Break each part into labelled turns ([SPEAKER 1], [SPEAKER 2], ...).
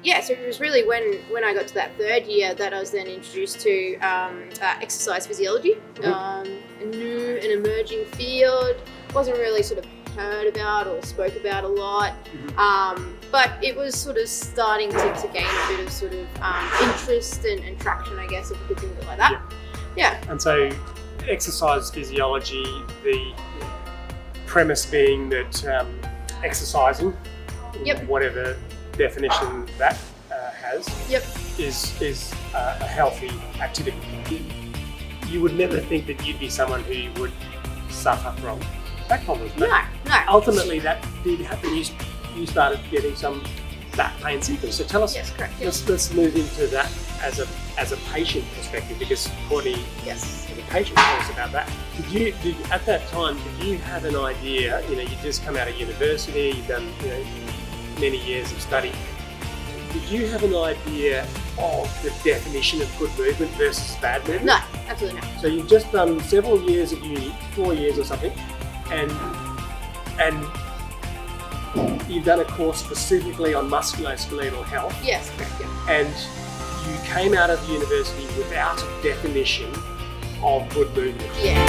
[SPEAKER 1] Yeah, so it was really when I got to that third year that I was then introduced to exercise physiology, a new and emerging field. Wasn't really sort of heard about or spoke about a lot, but it was sort of starting to gain a bit of sort of interest and traction, I guess, if you could think of it like that. Yeah.
[SPEAKER 2] And so exercise physiology, the premise being that exercising, whatever definition that has, is a healthy activity. You would never think that you'd be someone who would suffer from back problems.
[SPEAKER 1] No.
[SPEAKER 2] Ultimately, that did happen. You started getting some back pain symptoms. So tell us.
[SPEAKER 1] Yes, correct.
[SPEAKER 2] Let's move into that as a patient perspective, because Courtney, as a patient, tell us about that. At that time, did you have an idea? You just come out of university, you've done many years of study. Did you have an idea of the definition of good movement versus bad movement?
[SPEAKER 1] No, absolutely not.
[SPEAKER 2] So you've just done several years at uni, 4 years or something, and you've done a course specifically on musculoskeletal health.
[SPEAKER 1] Yes, correct. Yeah.
[SPEAKER 2] And you came out of university without a definition of good movement.
[SPEAKER 1] Yeah.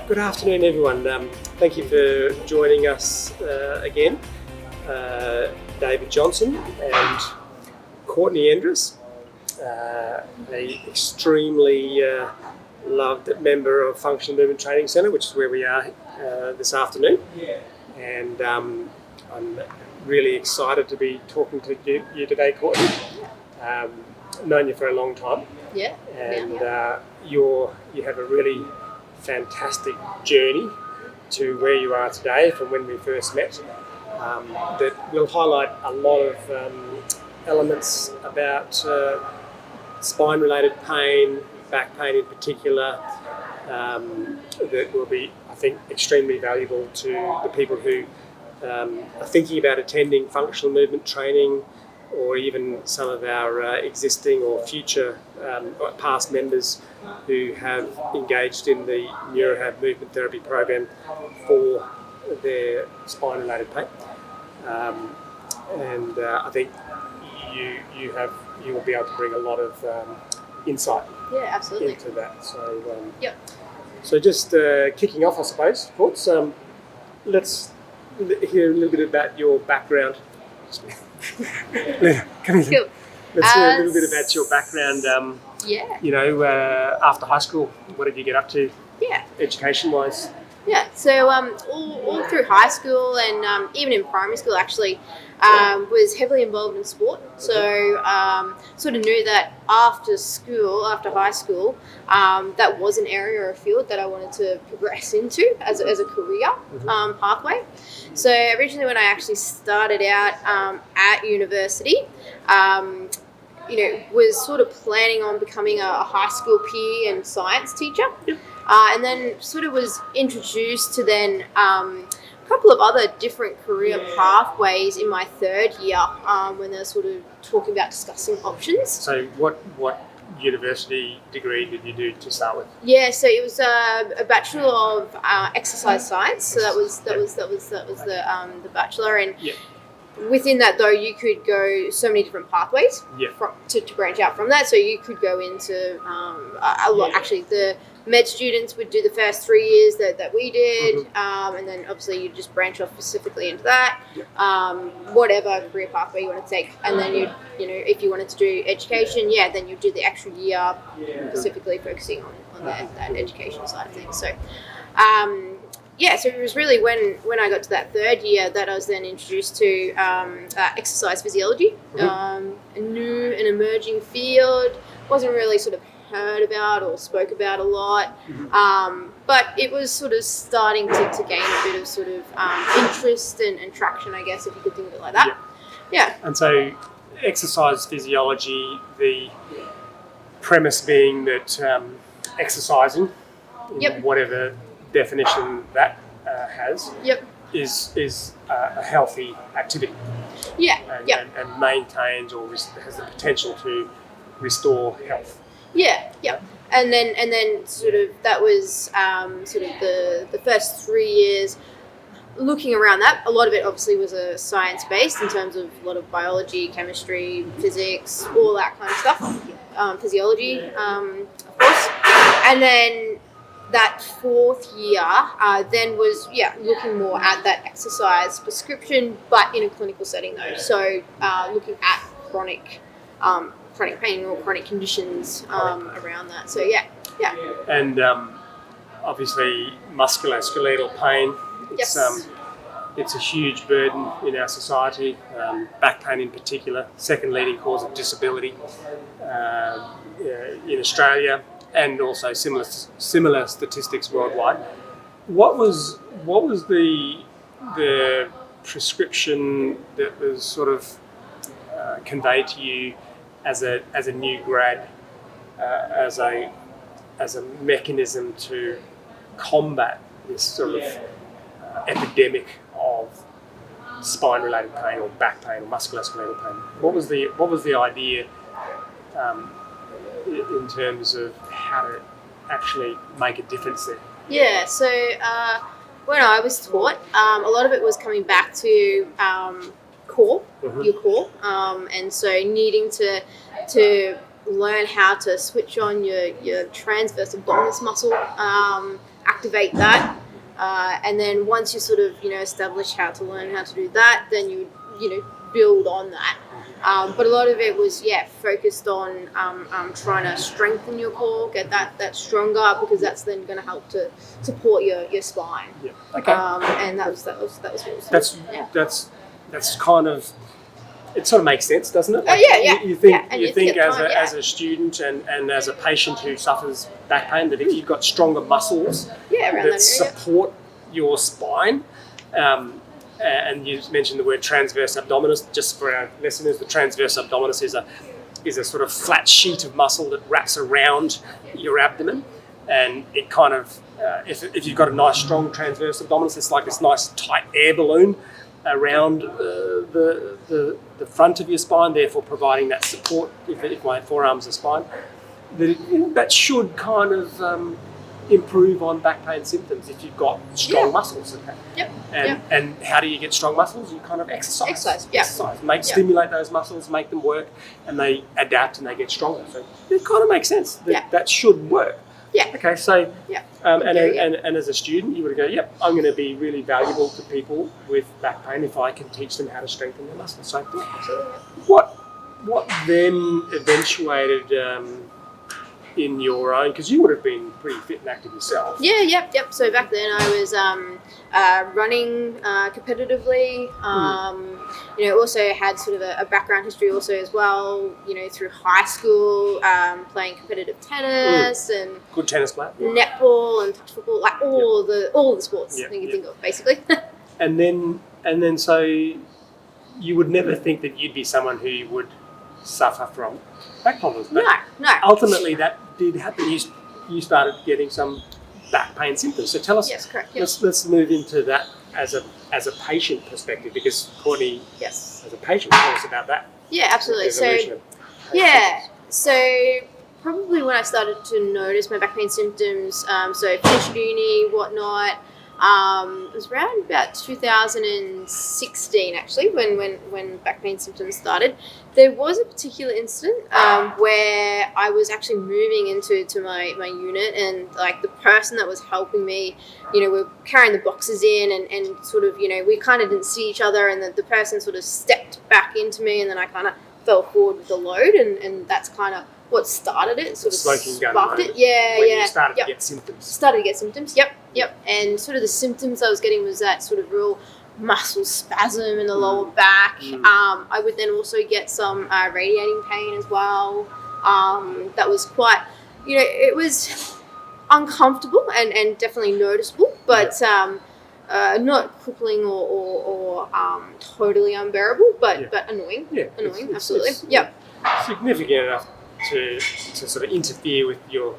[SPEAKER 2] Good afternoon, everyone. Thank you for joining us again. David Johnson and Courtney Endres, an extremely loved member of Functional Movement Training Centre, which is where we are this afternoon. And I'm really excited to be talking to you today, Courtney. I've known you for a long time.
[SPEAKER 1] Yeah.
[SPEAKER 2] And you have a really fantastic journey to where you are today from when we first met, that will highlight a lot of elements about spine-related pain, back pain in particular, that will be, I think, extremely valuable to the people who are thinking about attending functional movement training, or even some of our existing or future past members who have engaged in the NeuroHab movement therapy program for their spine-related pain. And I think you will be able to bring a lot of insight into that. So so just kicking off, I suppose, Courts, let's hear a little bit about your background. Come here.
[SPEAKER 1] Cool.
[SPEAKER 2] Let's hear a little bit about your background. After high school, what did you get up to? Education-wise.
[SPEAKER 1] Yeah. So all through high school and even in primary school, actually, was heavily involved in sport. So sort of knew that after high school, that was an area or a field that I wanted to progress into as a career pathway. So originally, when I actually started out at university, was sort of planning on becoming a high school PE and science teacher. And then sort of was introduced to then a couple of other different career pathways in my third year when they're sort of talking about discussing options.
[SPEAKER 2] So what university degree did you do to start with?
[SPEAKER 1] Yeah, so it was a Bachelor of Exercise Science. So that was the bachelor, and within that though you could go so many different pathways to branch out from that. So you could go into a lot. Actually, the med students would do the first 3 years that we did, and then obviously you just branch off specifically into that, whatever career pathway you want to take, and then you if you wanted to do education, then you do the extra year specifically focusing on that education side of things. So so it was really when I got to that third year that I was then introduced to exercise physiology, a new and emerging field. Wasn't really sort of heard about or spoke about a lot, but it was sort of starting to gain a bit of sort of interest and traction, I guess, if you could think of it like that.
[SPEAKER 2] And so exercise physiology, the premise being that exercising, whatever definition that has, is a healthy activity. And maintains or has the potential to restore health.
[SPEAKER 1] Yeah. And then sort of that was sort of the first 3 years. Looking around that, a lot of it obviously was a science-based in terms of a lot of biology, chemistry, physics, all that kind of stuff, physiology, of course. And then that 4th year then was, looking more at that exercise prescription, but in a clinical setting though. So looking at chronic pain or chronic conditions around that. So, yeah.
[SPEAKER 2] And obviously musculoskeletal pain. It's a huge burden in our society, back pain in particular, second leading cause of disability in Australia, and also similar statistics worldwide. What was the prescription that was sort of conveyed to you as a new grad, as a mechanism to combat this sort of epidemic of spine-related pain or back pain or musculoskeletal pain? What was the idea in terms of how to actually make a difference there?
[SPEAKER 1] Yeah, so when I was taught, a lot of it was coming back to core, your core, and so needing to learn how to switch on your transverse abdominis muscle, activate that. And then once you sort of, establish how to learn how to do that, then you build on that. But a lot of it was, focused on trying to strengthen your core, get that stronger, because that's then going to help to support your spine.
[SPEAKER 2] Yeah. Okay.
[SPEAKER 1] And that was what it was.
[SPEAKER 2] That's kind of, it sort of makes sense, doesn't it?
[SPEAKER 1] Like,
[SPEAKER 2] You think as a student and as a patient who suffers back pain, that if you've got stronger muscles that support your spine, and you mentioned the word transverse abdominis. Just for our listeners, the transverse abdominis is a sort of flat sheet of muscle that wraps around your abdomen, and it kind of, if you've got a nice strong transverse abdominis, it's like this nice tight air balloon around the front of your spine, therefore providing that support. If my forearm's a spine, that should kind of improve on back pain symptoms if you've got strong muscles. Okay?
[SPEAKER 1] Yep.
[SPEAKER 2] And how do you get strong muscles? You kind of exercise. Stimulate those muscles, make them work, and they adapt and they get stronger. So it kind of makes sense that should work.
[SPEAKER 1] Yeah.
[SPEAKER 2] Okay, so and as a student, you would go, I'm going to be really valuable to people with back pain if I can teach them how to strengthen their muscles. So what then eventuated in your own, because you would have been pretty fit and active yourself.
[SPEAKER 1] Yep. So back then I was running competitively. Also had sort of a background history also as well. Through high school, playing competitive tennis and
[SPEAKER 2] good tennis player,
[SPEAKER 1] netball and touch football, like all the sports you can think of, basically. and
[SPEAKER 2] then so you would never think that you'd be someone who would suffer from back problems. But
[SPEAKER 1] no.
[SPEAKER 2] Ultimately, that did happen. You started getting some back pain symptoms. So tell us.
[SPEAKER 1] Yes, correct. Yes.
[SPEAKER 2] Let's move into that as a patient perspective, because Courtney, as a patient, tell us about that.
[SPEAKER 1] Yeah, absolutely. So probably when I started to notice my back pain symptoms, so finished uni, whatnot. It was around about 2016 actually when back pain symptoms started. There was a particular incident where I was actually moving into my unit, and like the person that was helping me, we're carrying the boxes in and sort of, we kind of didn't see each other, and the person sort of stepped back into me, and then I kind of fell forward with the load, and that's kind of what started it, sort of sparked it.
[SPEAKER 2] You started to get symptoms.
[SPEAKER 1] Yep. And sort of the symptoms I was getting was that sort of real muscle spasm in the lower back. I would then also get some radiating pain as well. That was quite, it was uncomfortable and definitely noticeable, but not crippling or totally unbearable, but annoying. Annoying, absolutely.
[SPEAKER 2] Significant enough to sort of interfere with your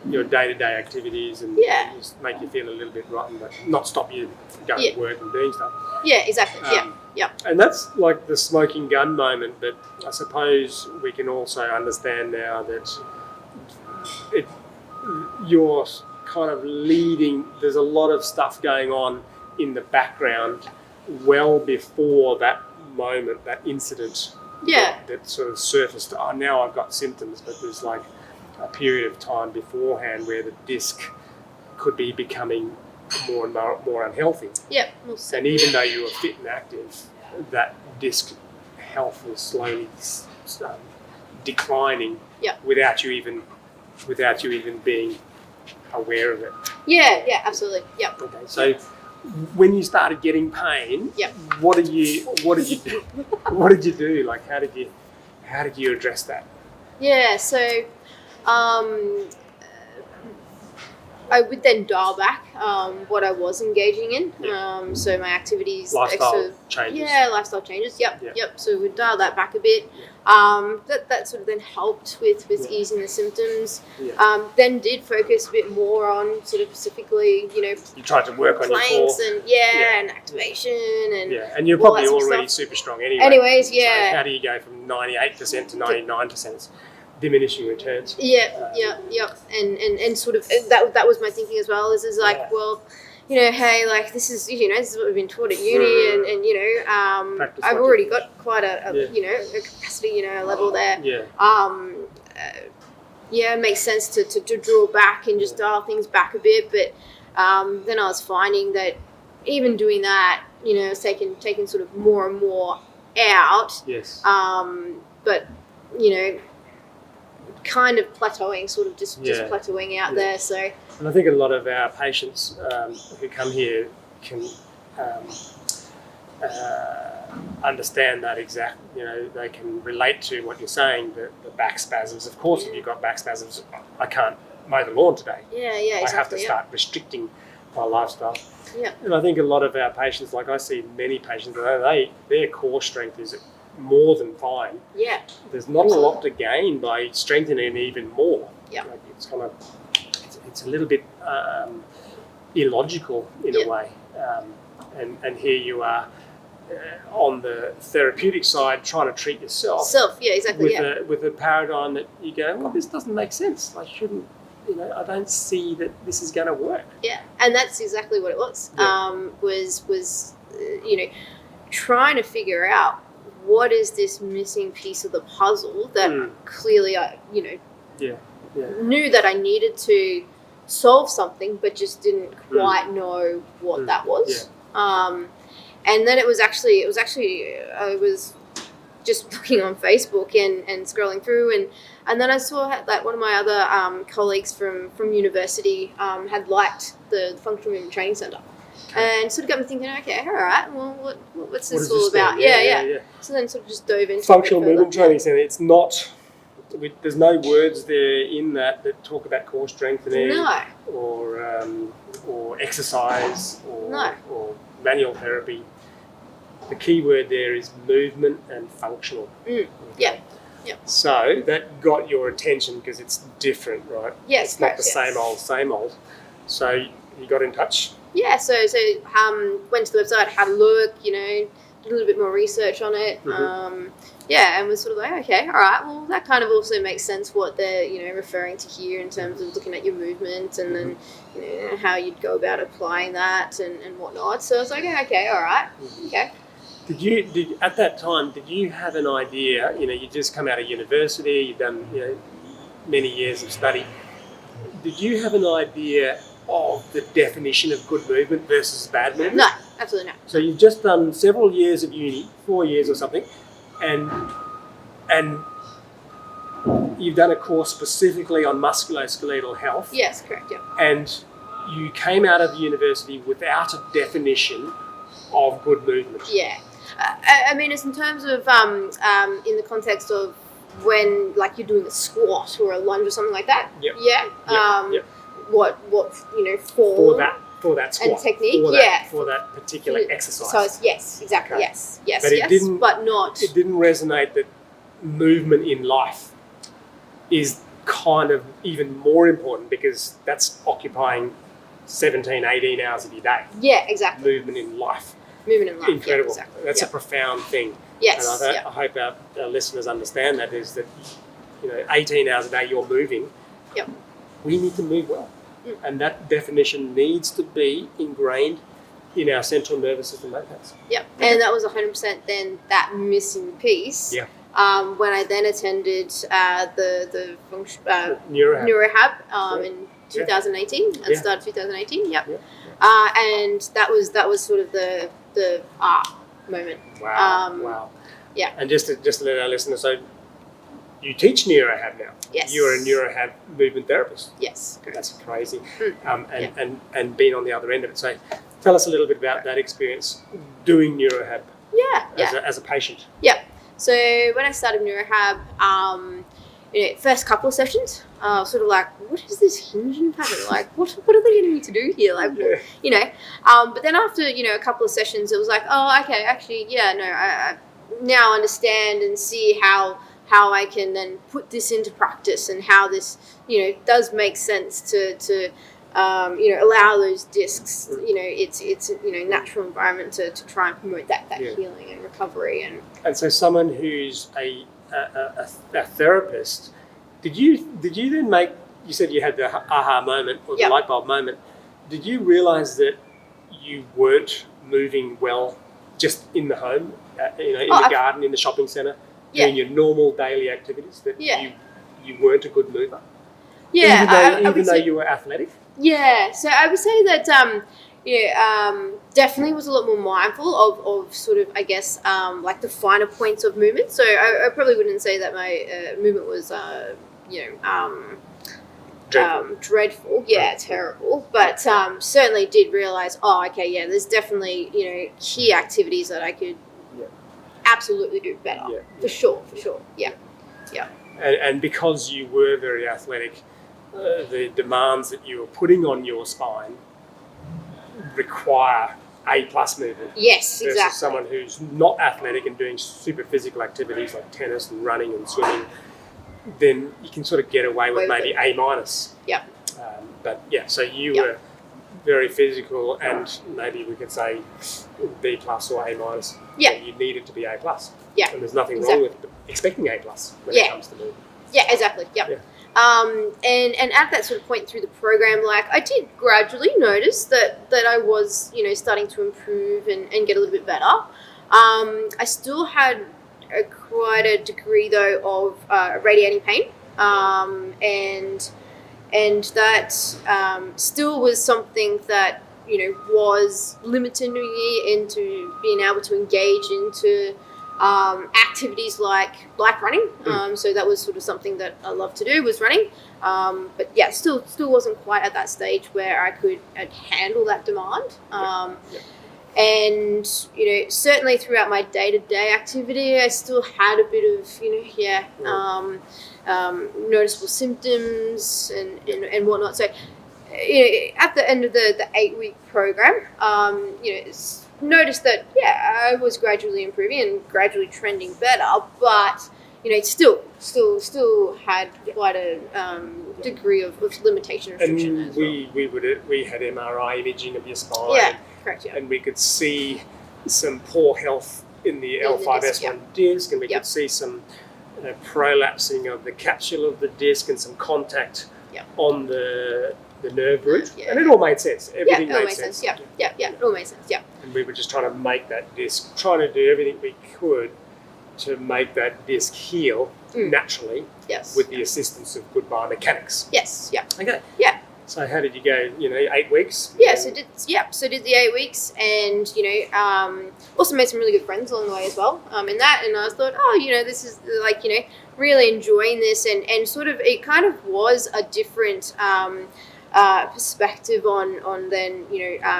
[SPEAKER 2] your day-to-day activities and just make you feel a little bit rotten, but not stop you going to work and doing stuff.
[SPEAKER 1] Yeah, exactly. Yeah.
[SPEAKER 2] And that's like the smoking gun moment, but I suppose we can also understand now that you're kind of leading, there's a lot of stuff going on in the background well before that moment, that incident that sort of surfaced. Oh, now I've got symptoms, but there's like a period of time beforehand where the disc could be becoming more and more unhealthy.
[SPEAKER 1] Yeah.
[SPEAKER 2] And even though you were fit and active, that disc health was slowly declining without you even being aware of it.
[SPEAKER 1] Yeah, absolutely. Yeah.
[SPEAKER 2] Okay, so when you started getting pain, what did you do? What did you do? Like, how did you address that?
[SPEAKER 1] Yeah, so I would then dial back what I was engaging in. So my activities,
[SPEAKER 2] lifestyle changes.
[SPEAKER 1] Yeah, lifestyle changes. Yep. So we'd dial that back a bit. That sort of then helped with easing the symptoms. Then did focus a bit more on sort of specifically, you
[SPEAKER 2] tried to work on your core
[SPEAKER 1] and and activation and
[SPEAKER 2] you're probably already super strong anyway.
[SPEAKER 1] Anyways,
[SPEAKER 2] So how do you go from 98% to 99%? It's diminishing returns. And sort of that was my thinking as well. Is like, well, hey, like this is this is what we've been taught at uni, and I've already got quite a capacity, a level there. It makes sense to draw back and just dial things back a bit. But then I was finding that even doing that, it's taking sort of more and more out. Yes.
[SPEAKER 1] But kind of plateauing, sort of just plateauing out there. So,
[SPEAKER 2] and I think a lot of our patients who come here can understand that exactly. They can relate to what you're saying. The back spasms. Of course, if you've got back spasms, I can't mow the lawn today.
[SPEAKER 1] Exactly.
[SPEAKER 2] I have to start restricting my lifestyle.
[SPEAKER 1] Yeah.
[SPEAKER 2] And I think a lot of our patients, like I see many patients, their core strength is more than fine.
[SPEAKER 1] Yeah.
[SPEAKER 2] There's not a lot to gain by strengthening even more.
[SPEAKER 1] Yeah.
[SPEAKER 2] Like it's a little bit illogical in a way. And here you are on the therapeutic side trying to treat yourself.
[SPEAKER 1] Exactly.
[SPEAKER 2] With a paradigm that you go, well, this doesn't make sense. I shouldn't. I don't see that this is going to work.
[SPEAKER 1] Yeah, and that's exactly what it was. Was trying to figure out what is this missing piece of the puzzle that clearly I knew that I needed to solve something, but just didn't quite know what that was. And then it was actually I was just looking on Facebook and scrolling through and then I saw that one of my other colleagues from university had liked the Functional Movement Training Centre. And sort of got me thinking, okay, all right, well, what's this all about? Yeah. So then sort of just dove into
[SPEAKER 2] Functional Movement Training Centre. It's not, there's no words there in that talk about core strengthening or exercise or manual therapy. The key word there is movement and functional.
[SPEAKER 1] Yeah.
[SPEAKER 2] So that got your attention because it's different, right?
[SPEAKER 1] Yes,
[SPEAKER 2] it's not the same old. So you got in touch.
[SPEAKER 1] Yeah, so went to the website, had a look, did a little bit more research on it. And was sort of like, okay, all right, well, that kind of also makes sense what they're, referring to here in terms of looking at your movement and then, how you'd go about applying that and whatnot. So I was like, okay, all right, okay.
[SPEAKER 2] At that time, did you have an idea, you just come out of university, you've done, many years of study. Did you have an idea of the definition of good movement versus bad movement?
[SPEAKER 1] No, absolutely not.
[SPEAKER 2] So you've just done several years of uni, 4 years or something, and you've done a course specifically on musculoskeletal health.
[SPEAKER 1] Yes, correct, yeah.
[SPEAKER 2] And you came out of university without a definition of good movement.
[SPEAKER 1] Yeah. I mean, it's in terms of, in the context of when, like, you're doing a squat or a lunge or something like that.
[SPEAKER 2] Yep.
[SPEAKER 1] Yeah.
[SPEAKER 2] Yep.
[SPEAKER 1] What for
[SPEAKER 2] that squat
[SPEAKER 1] and technique,
[SPEAKER 2] for that particular exercise.
[SPEAKER 1] So it's, yes, exactly,
[SPEAKER 2] okay.
[SPEAKER 1] yes,
[SPEAKER 2] but it didn't,
[SPEAKER 1] but not.
[SPEAKER 2] It didn't resonate that movement in life is kind of even more important because that's occupying 17, 18 hours of your day.
[SPEAKER 1] Yeah, exactly.
[SPEAKER 2] Movement in life.
[SPEAKER 1] Yeah,
[SPEAKER 2] Incredible.
[SPEAKER 1] exactly.
[SPEAKER 2] That's a profound thing.
[SPEAKER 1] Yes.
[SPEAKER 2] And I hope our listeners understand that is that 18 hours a day you're moving.
[SPEAKER 1] Yep.
[SPEAKER 2] We need to move well. And that definition needs to be ingrained in our central nervous system locales.
[SPEAKER 1] Yep. And that was 100% then that missing piece.
[SPEAKER 2] Yeah.
[SPEAKER 1] When I then attended the
[SPEAKER 2] neurorehab
[SPEAKER 1] in 2018 and started 2018. Yep. And that was sort of the moment.
[SPEAKER 2] Wow.
[SPEAKER 1] Yeah.
[SPEAKER 2] And just to let our listeners know, you teach neurorehab now.
[SPEAKER 1] Yes.
[SPEAKER 2] You're a neurorehab movement therapist.
[SPEAKER 1] Yes. Correct.
[SPEAKER 2] That's crazy. And being on the other end of it. So tell us a little bit about that experience doing neurorehab. As a patient.
[SPEAKER 1] Yeah. So when I started neurorehab, first couple of sessions, sort of like, what is this hinging pattern? Like, what are they getting me to do here? Like, but then after, a couple of sessions, it was like, oh, okay, actually, I now understand and see how I can then put this into practice and how this, does make sense to allow those discs, it's natural environment to try and promote that healing and recovery. And
[SPEAKER 2] so someone who's a therapist, did you then make, you said you had the aha moment or the light bulb moment, did you realise that you weren't moving well just in the home, in the garden, in the shopping centre, doing your normal daily activities, that you weren't a good mover?
[SPEAKER 1] Yeah.
[SPEAKER 2] Even though you were athletic?
[SPEAKER 1] Yeah, so I would say that definitely was a lot more mindful of sort of, I guess, like the finer points of movement. So I probably wouldn't say that my movement was, dreadful. Yeah, terrible. But certainly did realise, there's definitely, key activities that I could absolutely do better. For sure. Yeah.
[SPEAKER 2] And because you were very athletic, the demands that you were putting on your spine require A+ movement.
[SPEAKER 1] Yes,
[SPEAKER 2] versus
[SPEAKER 1] exactly.
[SPEAKER 2] someone who's not athletic and doing super physical activities like tennis and running and swimming, then you can sort of get away with maybe A-.
[SPEAKER 1] Yeah.
[SPEAKER 2] So you were very physical and maybe we could say B+ or A-.
[SPEAKER 1] Yeah.
[SPEAKER 2] You needed to be A+.
[SPEAKER 1] Yeah.
[SPEAKER 2] And there's nothing wrong with expecting A+ when it comes to movement.
[SPEAKER 1] Yeah, exactly. Yep. Yeah. And at that sort of point through the program, like I did gradually notice that I was, starting to improve and get a little bit better. I still had quite a degree though of radiating pain, and that still was something that was limiting me into being able to engage into activities like running. So that was sort of something that I love to do, was running. But yeah, still wasn't quite at that stage where I could handle that demand. And certainly throughout my day-to-day activity, I still had a bit of noticeable symptoms and whatnot. So at the end of the 8-week program, noticed that I was gradually improving and gradually trending better, but still had quite a degree of limitation and restriction.
[SPEAKER 2] And
[SPEAKER 1] as well.
[SPEAKER 2] we had MRI imaging of your spine.
[SPEAKER 1] Yeah, correct. Yeah.
[SPEAKER 2] And we could see some poor health in the L5S1 disc, and we could see some prolapsing of the capsule of the disc and some contact on the nerve root. And it all made sense. Everything made sense.
[SPEAKER 1] Yeah, it all made sense. Yeah.
[SPEAKER 2] And we were just trying to make that disc, trying to do everything we could to make that disc heal naturally with the assistance of good biomechanics.
[SPEAKER 1] Yes, yeah.
[SPEAKER 2] Okay.
[SPEAKER 1] Yeah.
[SPEAKER 2] So how did you go, 8 weeks?
[SPEAKER 1] Yeah, so did the 8 weeks and, also made some really good friends along the way as well in that. And I thought, this is like, really enjoying this and sort of, it kind of was a different perspective on then,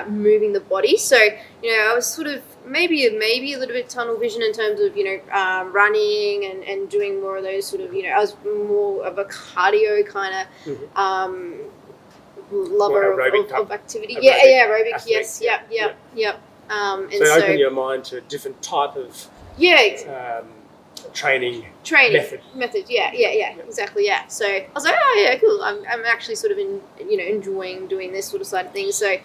[SPEAKER 1] moving the body. So, I was sort of maybe a little bit tunnel vision in terms of, running and doing more of those sort of, I was more of a cardio kind of, lover of activity. Aerobic. Athlete, yes. Yep.
[SPEAKER 2] So open your mind to a different type of training method.
[SPEAKER 1] Yeah, exactly. Yeah. So I was like, oh yeah, cool. I'm actually sort of enjoying doing this sort of side of things. So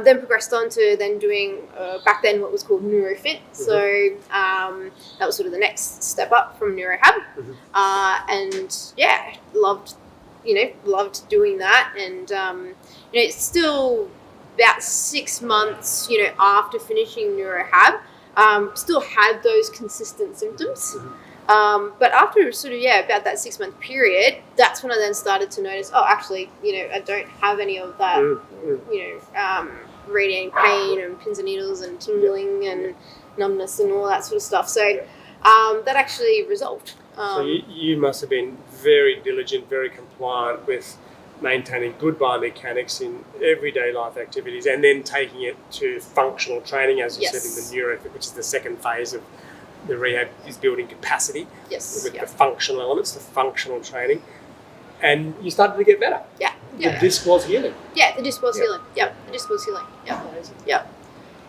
[SPEAKER 1] then progressed on to then doing back then what was called neurofit. So that was sort of the next step up from neurohab, and yeah, loved doing that, and it's still about 6 months after finishing neurohab. Still had those consistent symptoms. But after sort of, about that 6 month period, that's when I then started to notice, actually, I don't have any of that, radiating pain and pins and needles and tingling and numbness and all that sort of stuff. So that actually resolved.
[SPEAKER 2] So you must have been very diligent, very compliant with maintaining good biomechanics in everyday life activities, and then taking it to functional training, as you said, in the neurofit, which is the second phase of the rehab, is building capacity with the functional elements, the functional training. And you started to get better. The disc was healing.
[SPEAKER 1] The disc was healing. The disc was healing.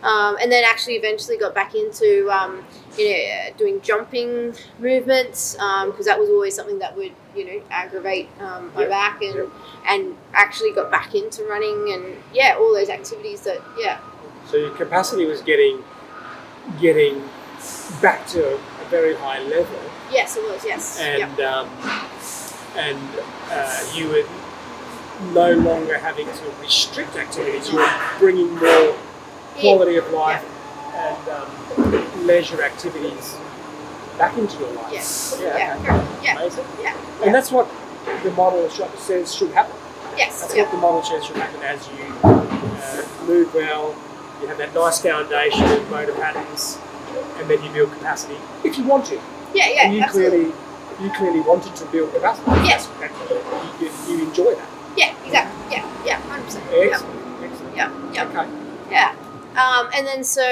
[SPEAKER 1] And then actually eventually got back into doing jumping movements, because that was always something that would aggravate my back, and actually got back into running and all those activities that
[SPEAKER 2] So your capacity was getting back to a very high level.
[SPEAKER 1] Yes, it was. Yes.
[SPEAKER 2] And you were no longer having to restrict activities. You were bringing more quality of life and leisure activities back into your life.
[SPEAKER 1] Amazing.
[SPEAKER 2] And that's what the model says should happen. That's what the model says should happen as you move well, you have that nice foundation of motor patterns, and then you build capacity if you want to. And you clearly wanted to build capacity. You enjoy that.
[SPEAKER 1] Exactly. 100%.
[SPEAKER 2] Excellent.
[SPEAKER 1] Okay. And then so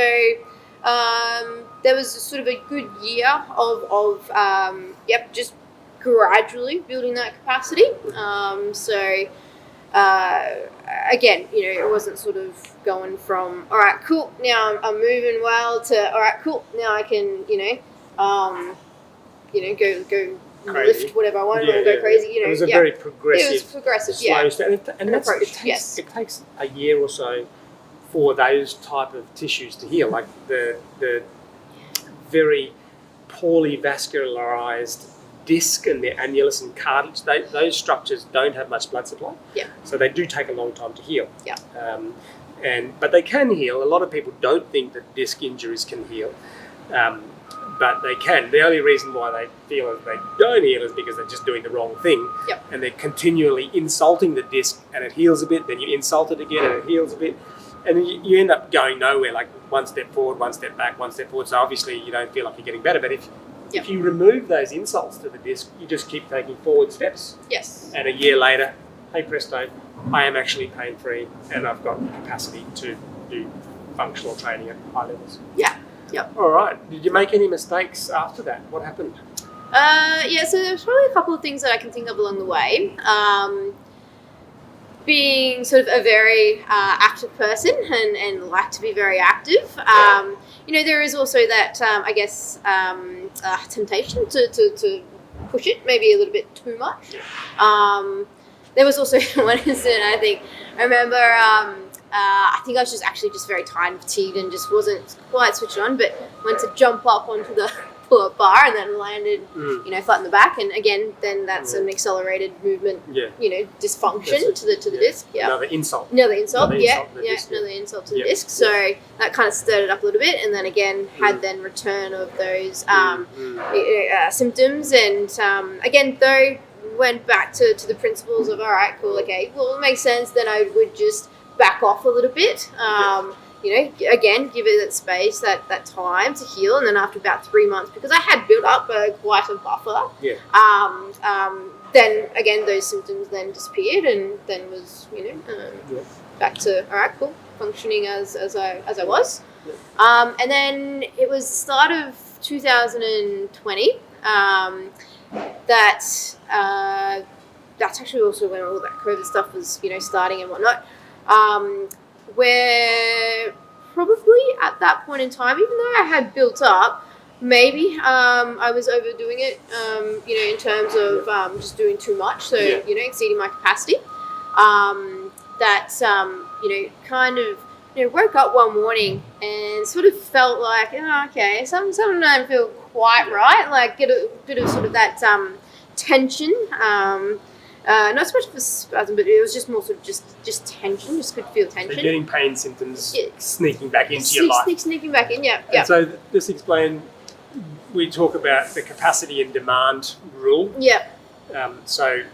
[SPEAKER 1] there was sort of a good year of just gradually building that capacity. Again, it wasn't sort of going from, all right, cool, now I'm moving well, to, all right, cool, now I can, go
[SPEAKER 2] crazy.
[SPEAKER 1] Lift whatever I want or go crazy.
[SPEAKER 2] It was a very progressive,
[SPEAKER 1] slow
[SPEAKER 2] step. And it takes a year or so for those type of tissues to heal, like the very poorly vascularized disc and the annulus and cartilage. Those structures don't have much blood supply, so they do take a long time to heal. But they can heal. A lot of people don't think that disc injuries can heal, but they can. The only reason why they feel that they don't heal is because they're just doing the wrong thing, and they're continually insulting the disc, and it heals a bit, then you insult it again and it heals a bit, and you end up going nowhere, like one step forward, one step back, one step forward. So obviously you don't feel like you're getting better, but if you remove those insults to the disc, you just keep taking forward steps. And a year later, hey presto, I am actually pain-free and I've got capacity to do functional training at high levels. All right. Did you make any mistakes after that? What happened?
[SPEAKER 1] So there's probably a couple of things that I can think of along the way. Being sort of a very active person and like to be very active, there is also that, temptation to push it maybe a little bit too much. There was also one incident, I remember, I think I was just very tired and fatigued and just wasn't quite switched on, but went to jump up onto the pull-up bar and then landed, flat in the back, and again, then that's an accelerated movement, dysfunction to the disc.
[SPEAKER 2] Another insult.
[SPEAKER 1] Another insult to the disc. So that kind of stirred it up a little bit, and then again had then return of those symptoms, and again though went back to the principles of, all right, cool, okay, well, it makes sense. Then I would just back off a little bit. Again, give it that space, that time to heal, and then after about 3 months, because I had built up quite a buffer, then again those symptoms then disappeared, and then was back to, all right, cool, functioning as I was, and then it was the start of 2020 that's actually also when all that COVID stuff was starting and whatnot. Where probably at that point in time, even though I had built up, Maybe I was overdoing it, in terms of just doing too much, so exceeding my capacity. Kind of woke up one morning and sort of felt like, okay, something don't feel quite right. Like get a bit of sort of that tension. Not so much of a spasm, but it was just more sort of just tension. Just could feel tension.
[SPEAKER 2] So getting pain symptoms sneaking back into your life.
[SPEAKER 1] Sneaking back in, yeah.
[SPEAKER 2] And so just explain. We talk about the capacity and demand rule.
[SPEAKER 1] Yeah.
[SPEAKER 2] So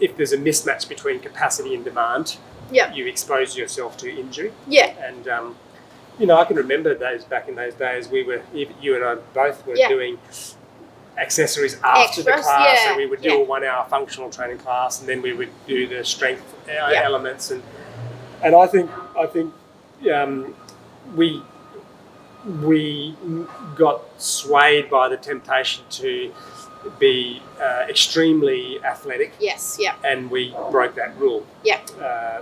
[SPEAKER 2] if there's a mismatch between capacity and demand, you expose yourself to injury.
[SPEAKER 1] Yeah.
[SPEAKER 2] And I can remember back in those days. You and I both were doing accessories after the class, so we would do a 1 hour functional training class, and then we would do the strength elements, and I think we got swayed by the temptation to be extremely athletic.
[SPEAKER 1] Yes, yeah.
[SPEAKER 2] And we broke that rule.
[SPEAKER 1] Yeah.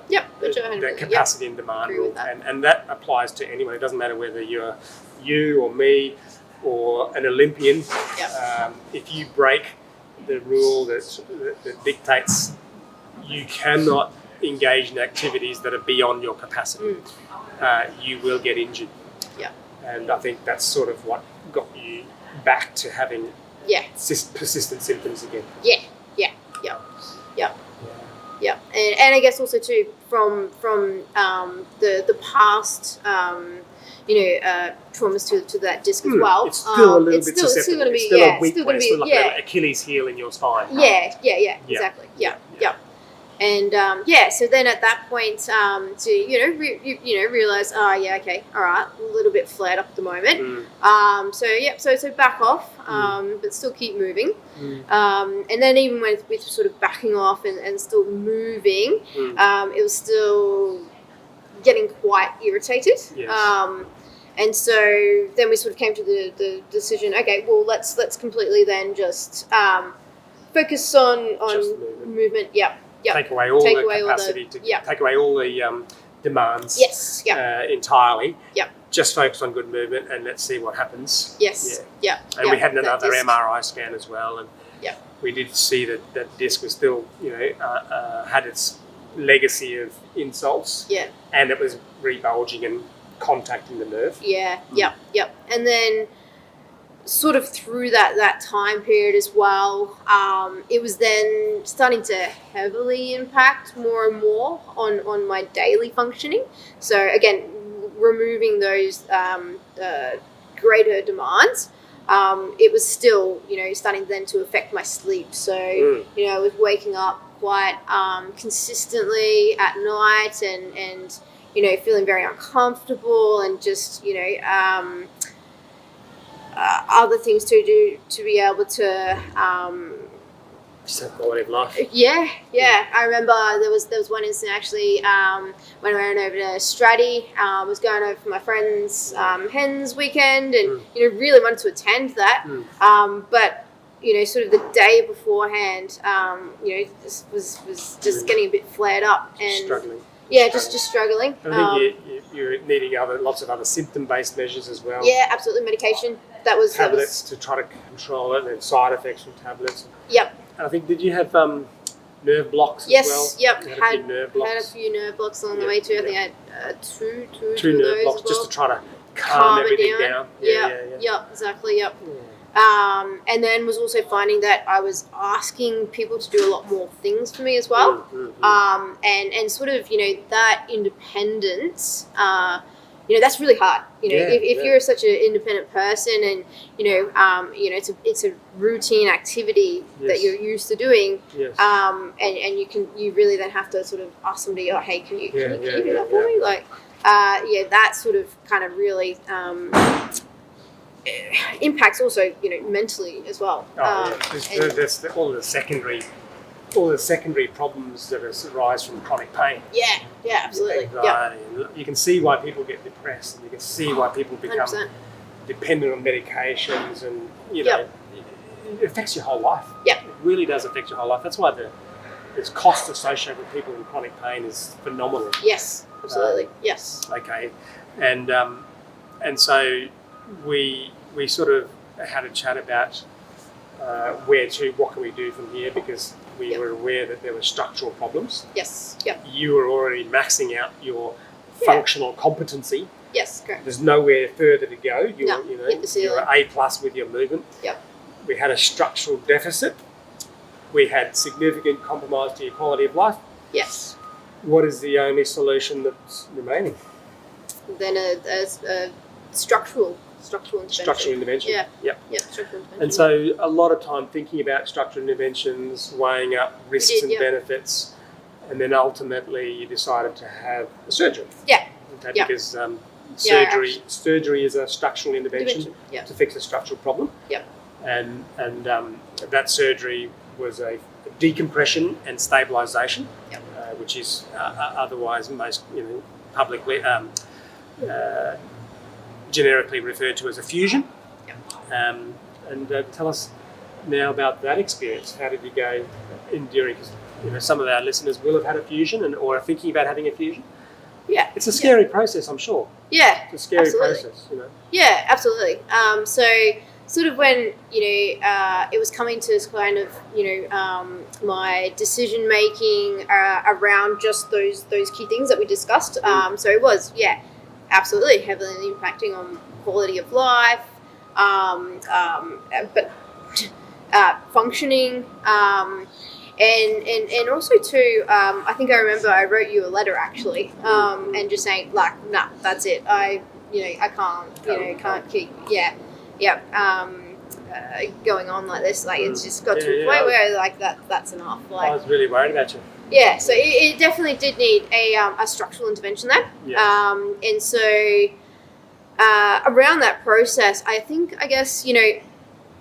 [SPEAKER 2] The capacity and demand rule, and that applies to anyone. It doesn't matter whether you're you or me or an Olympian. If you break the rule that dictates you cannot engage in activities that are beyond your capacity, you will get injured.
[SPEAKER 1] Yeah.
[SPEAKER 2] And I think that's sort of what got you back to having persistent symptoms again. Yeah.
[SPEAKER 1] And I guess also too from the past traumas to that disc as well.
[SPEAKER 2] It's still a little bit susceptible.
[SPEAKER 1] It's still going to be
[SPEAKER 2] a weak point. It's still like an Achilles heel in your spine.
[SPEAKER 1] Yeah, exactly. Yeah. And so then at that point, realize, okay, all right, a little bit flared up at the moment. So back off, but still keep moving. And then even with sort of backing off and still moving, it was still getting quite irritated.
[SPEAKER 2] Yes.
[SPEAKER 1] And so then we sort of came to the decision, okay, well, let's completely then just focus on movement. Yep.
[SPEAKER 2] Take away all the capacity, take away all the demands.
[SPEAKER 1] Yes.
[SPEAKER 2] Entirely.
[SPEAKER 1] Yep.
[SPEAKER 2] Just focus on good movement and let's see what happens.
[SPEAKER 1] Yes. Yeah.
[SPEAKER 2] And we had another MRI scan as well, and we did see that disc was still, had its legacy of insults.
[SPEAKER 1] Yeah.
[SPEAKER 2] And it was rebulging and contacting the nerve.
[SPEAKER 1] Yeah. Yep. And then sort of through that time period as well, it was then starting to heavily impact more and more on my daily functioning. So again, removing those greater demands, it was still, starting then to affect my sleep. So, I was waking up quite consistently at night and feeling very uncomfortable and just, other things to do to be able to
[SPEAKER 2] just have quality of life.
[SPEAKER 1] I remember there was one incident actually when I went over to Stratty. I was going over for my friend's hens weekend and really wanted to attend that, but sort of the day beforehand, was just getting a bit flared up and
[SPEAKER 2] struggling.
[SPEAKER 1] Yeah, just struggling.
[SPEAKER 2] I think you're needing lots of other symptom-based measures as well.
[SPEAKER 1] Yeah, absolutely. Medication.
[SPEAKER 2] Tablets to try to control it, and side effects from tablets.
[SPEAKER 1] Yep.
[SPEAKER 2] And I think, did you have nerve blocks as well?
[SPEAKER 1] Yep.
[SPEAKER 2] Had a
[SPEAKER 1] few nerve blocks along the way too. I think I had two
[SPEAKER 2] nerve blocks just to try to calm everything down.
[SPEAKER 1] Yep. Exactly. Yep. And then was also finding that I was asking people to do a lot more things for me as well. And sort of, that independence, that's really hard. If you're such an independent person and, it's a routine activity that you're used to doing, and you really then have to sort of ask somebody, oh, hey, can you do that for me? Like, that sort of kind of really impacts also, mentally as well.
[SPEAKER 2] There's all the secondary problems that arise from chronic pain.
[SPEAKER 1] Yeah, absolutely.
[SPEAKER 2] Anxiety. You can see why people get depressed, and you can see why people become
[SPEAKER 1] 100%.
[SPEAKER 2] dependent on medications, and it affects your whole life. It really does affect your whole life. That's why the cost associated with people in chronic pain is phenomenal.
[SPEAKER 1] Yes, absolutely. Yes.
[SPEAKER 2] Okay, and so we sort of had a chat about what can we do from here, because we were aware that there were structural problems.
[SPEAKER 1] Yes. Yep.
[SPEAKER 2] You were already maxing out your functional competency.
[SPEAKER 1] Yes, correct.
[SPEAKER 2] There's nowhere further to go.
[SPEAKER 1] Hit the ceiling.
[SPEAKER 2] You're A+ with your movement.
[SPEAKER 1] Yep.
[SPEAKER 2] We had a structural deficit. We had significant compromise to your quality of life.
[SPEAKER 1] Yes.
[SPEAKER 2] What is the only solution that's remaining?
[SPEAKER 1] Then a structural intervention.
[SPEAKER 2] Structural intervention.
[SPEAKER 1] Yeah.
[SPEAKER 2] Yep.
[SPEAKER 1] Yep. Structural intervention.
[SPEAKER 2] And so a lot of time thinking about structural interventions, weighing up risks and benefits, and then ultimately you decided to have a surgery.
[SPEAKER 1] Yeah.
[SPEAKER 2] Okay, because surgery is a structural intervention to fix a structural problem.
[SPEAKER 1] Yep.
[SPEAKER 2] And that surgery was a decompression and stabilisation, which is otherwise most publicly generically referred to as a fusion. And tell us now about that experience. How did you go enduring? Because some of our listeners will have had a fusion or are thinking about having a fusion.
[SPEAKER 1] Yeah,
[SPEAKER 2] it's a scary process, I'm sure.
[SPEAKER 1] Yeah,
[SPEAKER 2] it's a scary process.
[SPEAKER 1] Yeah, absolutely. So sort of when it was coming to kind of my decision making around just those key things that we discussed. So it was absolutely heavily impacting on quality of life, but functioning. And also too, I think I remember I wrote you a letter actually, and just saying like, nah, that's it. I can't keep, going on like this. Like it's just got to a point where like that's enough. Like
[SPEAKER 2] I was really worried about you.
[SPEAKER 1] Yeah, so it definitely did need a structural intervention there. Yeah. And so around that process, I guess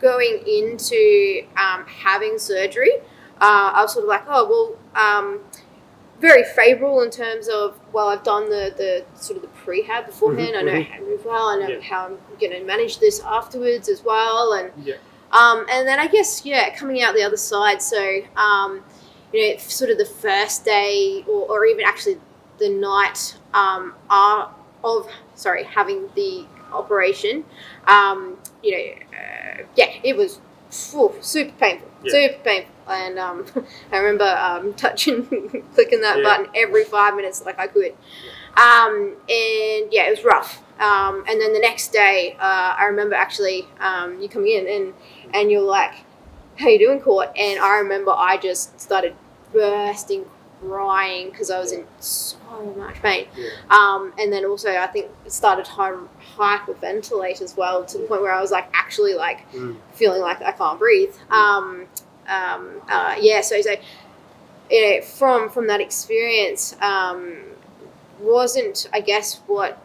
[SPEAKER 1] going into having surgery. I was sort of like, very favourable in terms of, I've done the sort of the prehab beforehand. I know how to move well. I know how I'm going to manage this afterwards as well. And and then I guess, coming out the other side. So, sort of the first day or even actually the night having the operation, it was super painful. Super painful. And I remember clicking that button every 5 minutes like I could. And it was rough. And then the next day, I remember actually you coming in and you're like, how you doing, Court? And I remember I just started bursting crying because I was in so much pain. And then also I think it started hyperventilate as well, to the point where I was like actually like feeling like I can't breathe. So from that experience, wasn't, I guess, what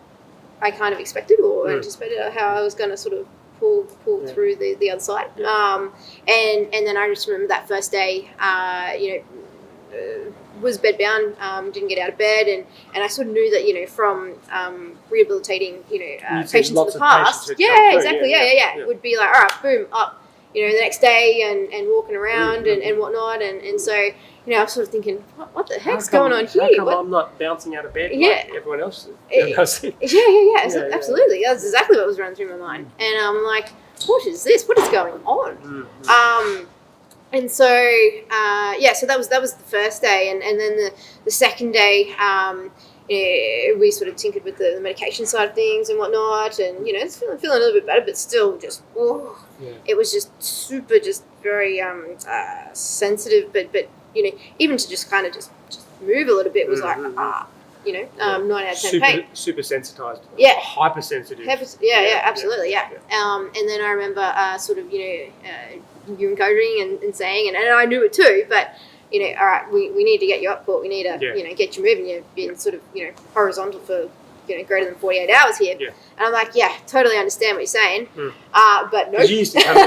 [SPEAKER 1] I kind of expected or anticipated how I was going to sort of pull through the other side. And then I just remember that first day, was bedbound, didn't get out of bed, and I sort of knew that from rehabilitating patients in the past. It would be like, all right, boom, up. The next day and walking around and whatnot. And so, I was sort of thinking, what the heck's going on here?
[SPEAKER 2] How come I'm not bouncing out of bed like everyone else?
[SPEAKER 1] Absolutely. That's exactly what was running through my mind. And I'm like, what is this? What is going on? And so, so that was the first day. And then the second day, we sort of tinkered with the medication side of things and whatnot. And, it's feeling a little bit better, but still just, it was just super, just very sensitive. But even to just kind of just move a little bit was like, 9 out of 10 pain.
[SPEAKER 2] Super sensitized.
[SPEAKER 1] Yeah.
[SPEAKER 2] Hypersensitive.
[SPEAKER 1] Absolutely. And then I remember sort of, you encouraging and saying, and I knew it too, but, all right, we need to get you up, Court. We need to, get you moving. You've been sort of, horizontal for, greater than 48 hours here. Yeah. And I'm like, totally understand what you're saying. But no.
[SPEAKER 2] You used to come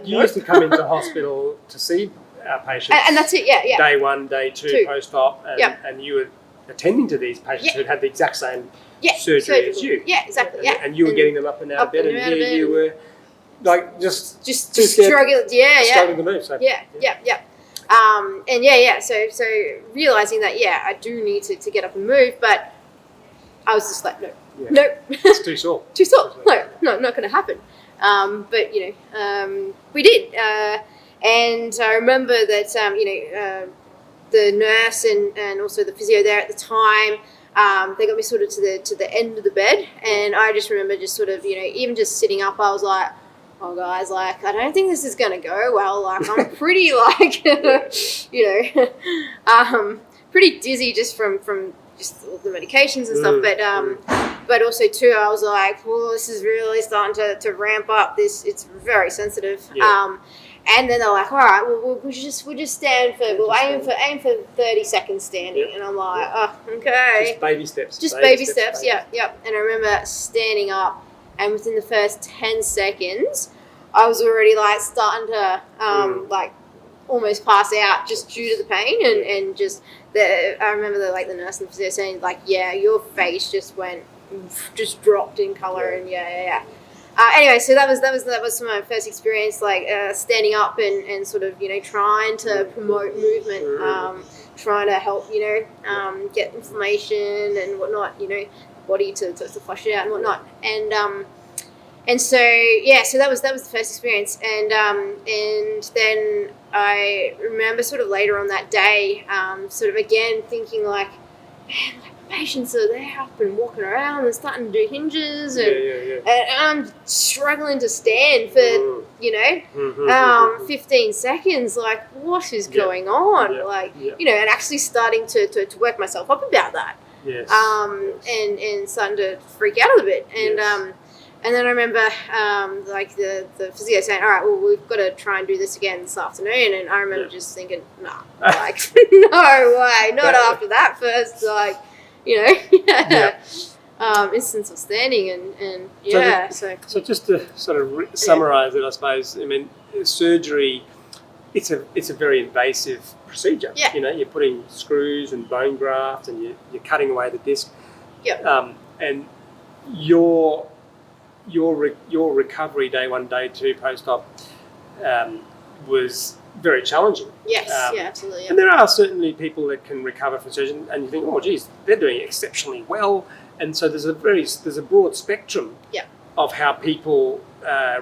[SPEAKER 2] used to come into hospital to see our patients.
[SPEAKER 1] And that's it,
[SPEAKER 2] Day 1, day 2, post-op. And you were attending to these patients who had the exact same surgery as you.
[SPEAKER 1] Yeah, exactly.
[SPEAKER 2] And you were getting them up and out of bed, and here you were, like, just
[SPEAKER 1] struggling.
[SPEAKER 2] Struggling to move. So.
[SPEAKER 1] So realizing that, I do need to get up and move, but I was just like, no.
[SPEAKER 2] It's too sore.
[SPEAKER 1] No, not going to happen. But we did, and I remember that the nurse and also the physio there at the time, they got me sort of to the end of the bed, and I just remember just sort of even just sitting up, I was like, oh guys, like I don't think this is gonna go well. Like I'm pretty like pretty dizzy just from just all the medications and stuff, but also too, I was like, well, this is really starting to ramp up. It's very sensitive. And then they're like, all right, well, we'll just stand we'll aim for 30 seconds standing. And I'm like, oh, okay.
[SPEAKER 2] Just baby steps.
[SPEAKER 1] Just baby steps. Yep. And I remember standing up, and within the first 10 seconds, I was already like starting to like almost pass out just due to the pain and just I remember the nurse and the physio saying like, yeah, your face just dropped in color and anyway, so that was my first experience, like standing up and sort of trying to promote movement, trying to help get inflammation and whatnot, body to flush it out and whatnot, and so so that was the first experience, and then I remember sort of later on that day, sort of again thinking like, man, like patients are there up and walking around and starting to do hinges, and I'm struggling to stand for 15 seconds. Like, what is going on? Like, and actually starting to work myself up about that.
[SPEAKER 2] Yes.
[SPEAKER 1] And starting to freak out a little bit, and then I remember like the physio saying, all right, well, we've got to try and do this again this afternoon. And I remember just thinking, nah, like, no way, not after that first, like, instance of standing and
[SPEAKER 2] So just to sort of summarise it, I suppose, I mean, surgery, it's a very invasive procedure.
[SPEAKER 1] Yeah.
[SPEAKER 2] You're putting screws and bone graft and you're cutting away the disc.
[SPEAKER 1] Yeah.
[SPEAKER 2] And your recovery day 1, day 2 post-op was very challenging.
[SPEAKER 1] Yes, absolutely. Yeah.
[SPEAKER 2] And there are certainly people that can recover from surgery, and you think, oh, geez, they're doing exceptionally well. And so there's a broad spectrum of how people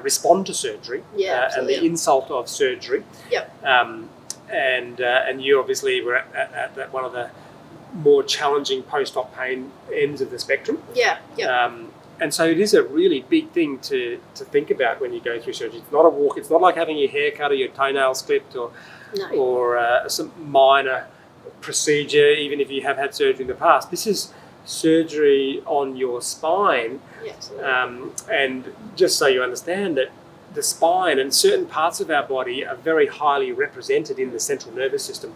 [SPEAKER 2] respond to surgery and the insult of surgery.
[SPEAKER 1] Yep.
[SPEAKER 2] And you obviously were at one of the more challenging post-op pain ends of the spectrum.
[SPEAKER 1] Yeah. Yeah.
[SPEAKER 2] And so it is a really big thing to think about when you go through surgery. It's not a walk. It's not like having your hair cut or your toenails clipped or some minor procedure, even if you have had surgery in the past. This is surgery on your spine.
[SPEAKER 1] Yes.
[SPEAKER 2] And just so you understand that the spine and certain parts of our body are very highly represented in the central nervous system.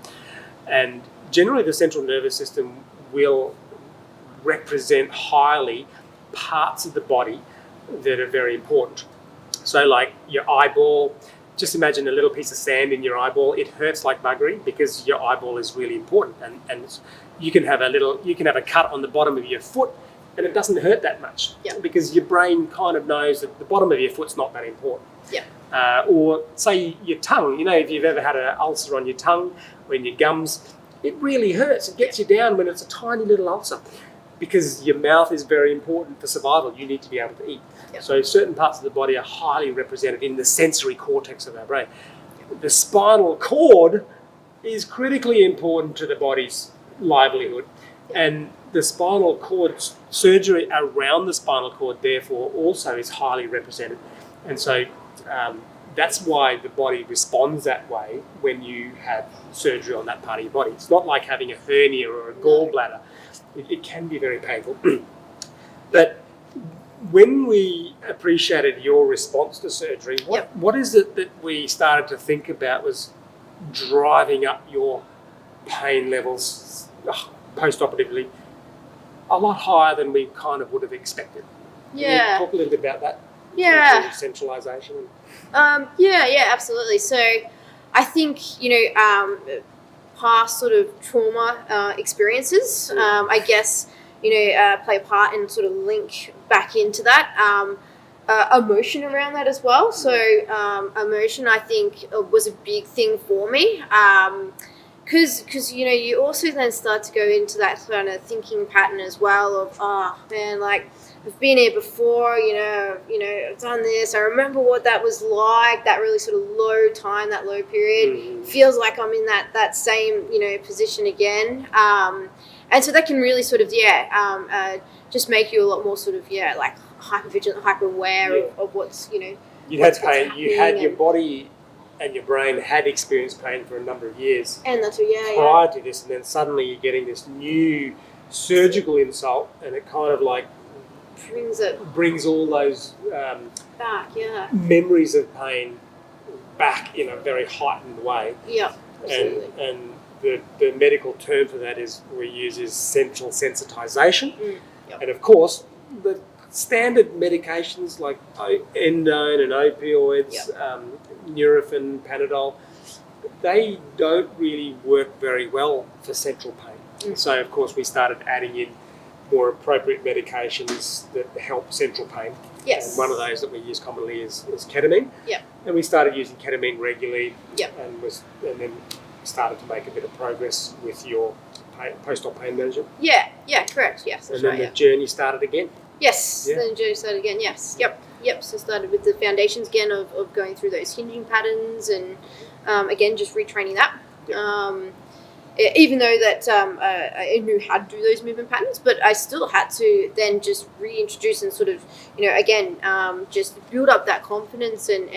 [SPEAKER 2] And generally the central nervous system will represent highly parts of the body that are very important. So like your eyeball, just imagine a little piece of sand in your eyeball. It hurts like buggery because your eyeball is really important, and you can have a cut on the bottom of your foot and it doesn't hurt that much because your brain kind of knows that the bottom of your foot's not that important. Or say your tongue, if you've ever had an ulcer on your tongue or in your gums, it really hurts. It gets you down when it's a tiny little ulcer. Because your mouth is very important for survival. You need to be able to eat. Yep. So certain parts of the body are highly represented in the sensory cortex of our brain. The spinal cord is critically important to the body's livelihood. And the spinal cord, surgery around the spinal cord, therefore, also is highly represented. And so that's why the body responds that way when you have surgery on that part of your body. It's not like having a hernia or a gallbladder. It can be very painful. But when we appreciated your response to surgery, what is it that we started to think about was driving up your pain levels post-operatively a lot higher than we kind of would have expected? Can you talk a little bit about that?
[SPEAKER 1] Yeah.
[SPEAKER 2] Centralization.
[SPEAKER 1] Absolutely. So I think, past sort of trauma experiences, I guess, play a part and sort of link back into that. Emotion around that as well. So emotion, I think, was a big thing for me because you also then start to go into that kind of thinking pattern as well of, oh man, like I've been here before, I've done this. I remember what that was like, that really sort of low time, that low period. Feels like I'm in that same, position again. And so that can really sort of, just make you a lot more sort of, like hyper vigilant, hyper aware of what's,
[SPEAKER 2] you had pain. You had your body and your brain had experienced pain for a number of years.
[SPEAKER 1] And that's
[SPEAKER 2] prior to this, and then suddenly you're getting this new surgical insult, and it kind of like brings all those
[SPEAKER 1] back,
[SPEAKER 2] memories of pain back in a very heightened way.
[SPEAKER 1] Yeah, absolutely.
[SPEAKER 2] And the medical term for that we use is central sensitization. And of course, the standard medications like endone and opioids, Nurofen, Panadol, they don't really work very well for central pain. So of course we started adding in more appropriate medications that help central pain.
[SPEAKER 1] Yes.
[SPEAKER 2] And one of those that we use commonly is ketamine.
[SPEAKER 1] Yep.
[SPEAKER 2] And we started using ketamine regularly.
[SPEAKER 1] Yep.
[SPEAKER 2] And then started to make a bit of progress with your post-op pain management.
[SPEAKER 1] Yeah, correct. Yes.
[SPEAKER 2] And then the journey started again.
[SPEAKER 1] Yes, then the journey started again. Yes. Yep. So started with the foundations again of going through those hinging patterns and again just retraining that. Yep. Even though that I knew how to do those movement patterns, but I still had to then just reintroduce and sort of, again, just build up that confidence and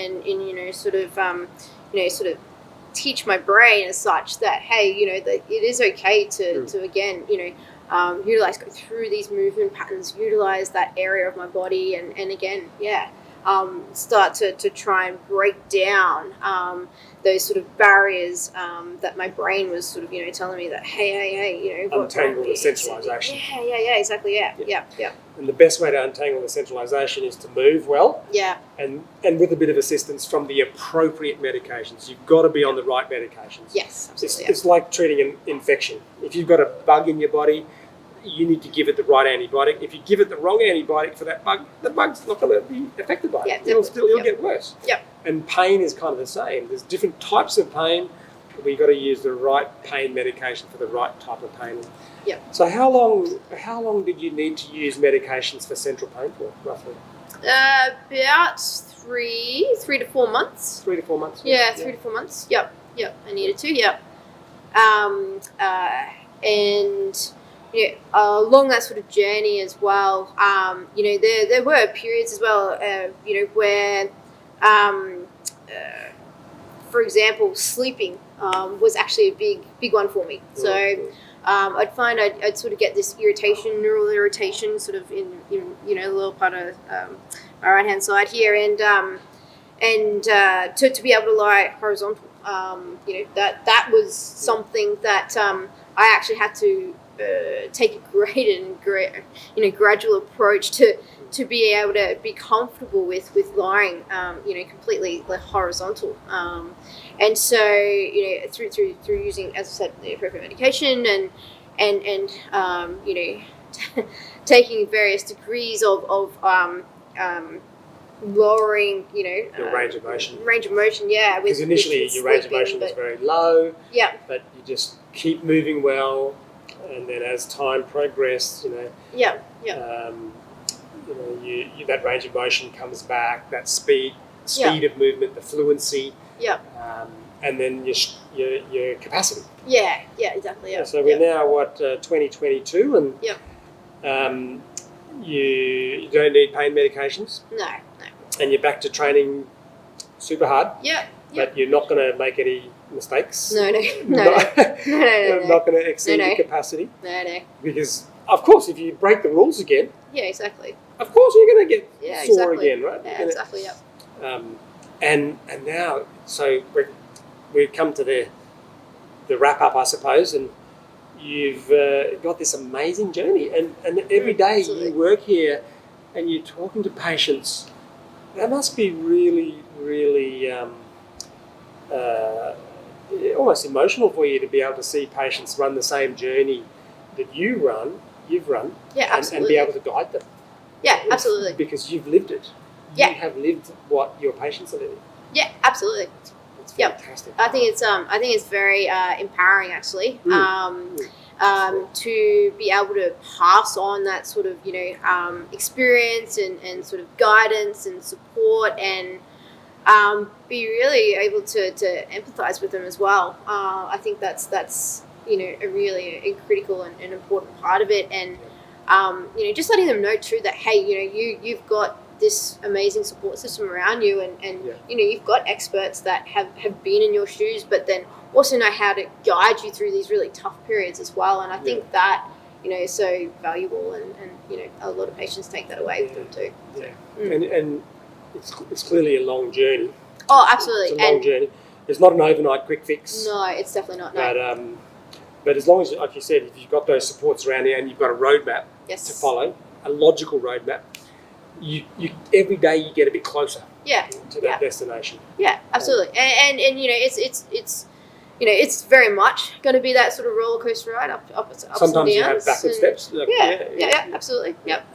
[SPEAKER 1] sort of teach my brain as such that, hey, that it is okay to again, utilize, go through these movement patterns, utilize that area of my body and again, start to try and break down those sort of barriers that my brain was sort of, telling me that, hey,
[SPEAKER 2] untangle the centralization.
[SPEAKER 1] Yeah, exactly, yeah.
[SPEAKER 2] And the best way to untangle the centralization is to move well.
[SPEAKER 1] Yeah.
[SPEAKER 2] And with a bit of assistance from the appropriate medications. You've got to be on the right medications.
[SPEAKER 1] Yes, absolutely.
[SPEAKER 2] It's like treating an infection. If you've got a bug in your body, you need to give it the right antibiotic. If you give it the wrong antibiotic for that bug, the bug's not going to be affected by it. It'll get worse.
[SPEAKER 1] Yep.
[SPEAKER 2] And pain is kind of the same. There's different types of pain. We've got to use the right pain medication for the right type of pain.
[SPEAKER 1] Yep.
[SPEAKER 2] So how long did you need to use medications for central pain for, roughly?
[SPEAKER 1] About 3 to 4 months.
[SPEAKER 2] 3 to 4 months?
[SPEAKER 1] Yeah, 3 to 4 months. Yep. I needed to, yep. And along that sort of journey as well, there were periods as well, where, for example, sleeping was actually a big one for me. So I'd find I'd sort of get this neural irritation, sort of in a little part of my right hand side here, and to be able to lie horizontal, that was something that I actually had to take a gradual approach to be able to be comfortable with lying, completely horizontal. And so, through using, as I said, the appropriate medication and taking various degrees of lowering,
[SPEAKER 2] your range of motion.
[SPEAKER 1] Because
[SPEAKER 2] initially your range of motion was very low.
[SPEAKER 1] Yeah.
[SPEAKER 2] But you just keep moving well. And then as time progressed, that range of motion comes back, that speed of movement, the fluency, and then your capacity.
[SPEAKER 1] Yeah, exactly. Yeah.
[SPEAKER 2] So we're now 2022, and you don't need pain medications.
[SPEAKER 1] No.
[SPEAKER 2] And you're back to training super hard.
[SPEAKER 1] Yeah.
[SPEAKER 2] But you're not going to make any mistakes.
[SPEAKER 1] No.
[SPEAKER 2] Not going to exceed your capacity.
[SPEAKER 1] No.
[SPEAKER 2] Because, of course, if you break the rules again...
[SPEAKER 1] Yeah, exactly.
[SPEAKER 2] Of course you're going to get sore again, right?
[SPEAKER 1] Yeah, exactly,
[SPEAKER 2] And now, so we've come to the wrap-up, I suppose, and you've got this amazing journey. And every day you work here and you're talking to patients. That must be really, really... almost emotional for you to be able to see patients run the same journey that you've run, and be able to guide them.
[SPEAKER 1] Yeah, absolutely.
[SPEAKER 2] Because you've lived it.
[SPEAKER 1] Yeah.
[SPEAKER 2] You have lived what your patients are living.
[SPEAKER 1] Yeah, absolutely.
[SPEAKER 2] It's fantastic.
[SPEAKER 1] I think it's very empowering actually. To be able to pass on that sort of experience and sort of guidance and support, and be really able to empathize with them as well. I think that's a really critical and important part of it, and just letting them know too that hey, you've got this amazing support system around you, and you've got experts that have been in your shoes, but then also know how to guide you through these really tough periods as well. And I think that is so valuable, and a lot of patients take that away with them too.
[SPEAKER 2] And it's clearly a long journey.
[SPEAKER 1] Oh, absolutely.
[SPEAKER 2] It's a long journey. It's not an overnight quick fix.
[SPEAKER 1] No, it's definitely not. No.
[SPEAKER 2] But as long as, like you said, if you've got those supports around you and you've got a roadmap to follow, a logical roadmap, you every day you get a bit closer to that destination.
[SPEAKER 1] Yeah, absolutely. And it's very much going to be that sort of roller coaster ride, ups
[SPEAKER 2] Sometimes
[SPEAKER 1] and downs.
[SPEAKER 2] You have backward steps. Like,
[SPEAKER 1] absolutely. Yep.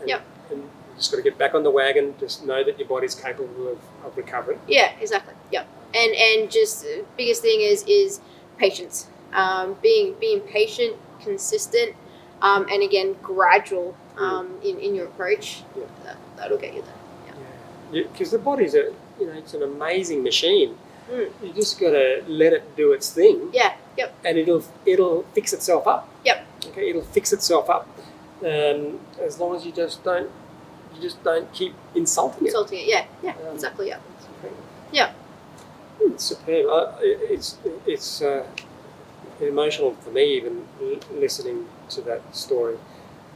[SPEAKER 2] And you just got to get back on the wagon. Just know that your body's capable of recovering.
[SPEAKER 1] Yeah, exactly. Yep. And just the biggest thing is patience. Being patient, consistent, and again gradual in your approach. Yeah. That'll get you there.
[SPEAKER 2] Yeah. Because the body's it's an amazing machine. You just got to let it do its thing.
[SPEAKER 1] Yeah. Yep.
[SPEAKER 2] And it'll fix itself up.
[SPEAKER 1] Yep.
[SPEAKER 2] Okay. It'll fix itself up. As long as you just don't keep insulting it.
[SPEAKER 1] Yeah. Exactly. Yeah. Yeah.
[SPEAKER 2] It's superb. It's emotional for me even listening to that story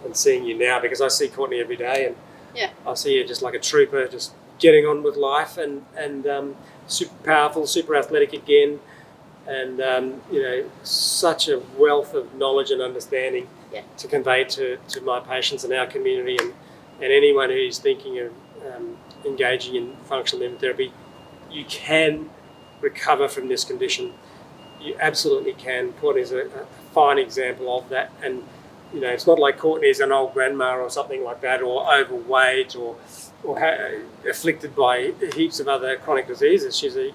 [SPEAKER 2] and seeing you now, because I see Courtney every day, and I see you just like a trooper, just getting on with life, and super powerful, super athletic again, and such a wealth of knowledge and understanding to convey to my patients and our community, and anyone who's thinking of engaging in functional movement therapy. You can recover from this condition. You absolutely can. Courtney's a fine example of that, and it's not like Courtney's an old grandma or something like that, or overweight, or afflicted by heaps of other chronic diseases. She's a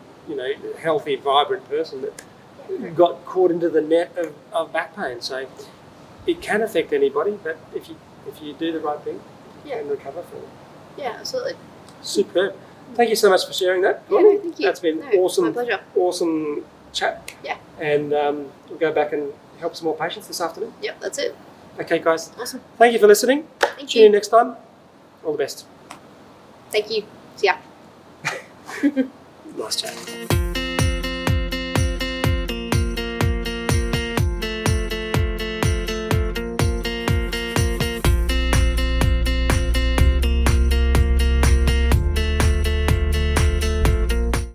[SPEAKER 2] healthy, vibrant person that got caught into the net of back pain. So it can affect anybody, but if you do the right thing, you can recover from it.
[SPEAKER 1] Yeah, absolutely.
[SPEAKER 2] Superb. Thank you so much for sharing that.
[SPEAKER 1] Yeah, no, thank you.
[SPEAKER 2] That's been awesome.
[SPEAKER 1] My pleasure.
[SPEAKER 2] Awesome chat.
[SPEAKER 1] Yeah.
[SPEAKER 2] And we'll go back and help some more patients this afternoon.
[SPEAKER 1] Yep, that's it.
[SPEAKER 2] Okay, guys.
[SPEAKER 1] Awesome.
[SPEAKER 2] Thank you for listening.
[SPEAKER 1] Thank
[SPEAKER 2] you. See you next time. All the best.
[SPEAKER 1] Thank you. See ya.
[SPEAKER 2] Nice chat.